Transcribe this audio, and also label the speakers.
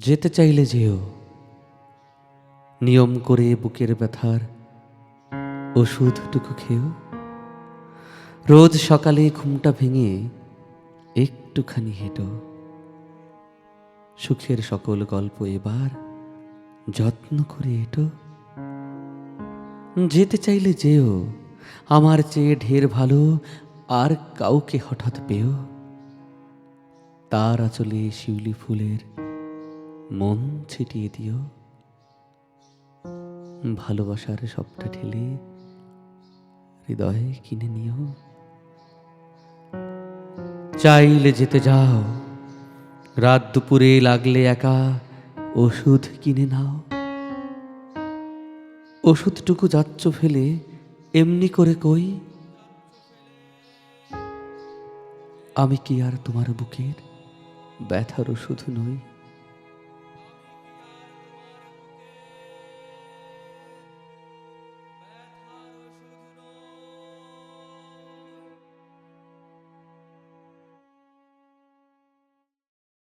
Speaker 1: যেতে চাইলে যেও, নিয়ম করে বুকের ব্যথার ওষুধটুকু খেও। রোজ সকালে ঘুমটা ভেঙে একটুখানি হেঁটো। সুখের সকল গল্প এবার যত্ন করে এঁটো। যেতে চাইলে যেও, আমার চেয়ে ঢের ভালো আর কাউকে হঠাৎ পেও। তার আঁচলে শিউলি ফুলের মন ছিটিয়ে দিও। ভালোবাসার সবটা ঢেলে হৃদয়ে কিনে নিও। চাইলে যেতে যাও, রাত দুপুরে লাগলে একা ওষুধ কিনে নাও। ওষুধটুকু যাচ্ছ ফেলে এমনি করে কই, আমি কি আর তোমার বুকের ব্যথার ওষুধ নই?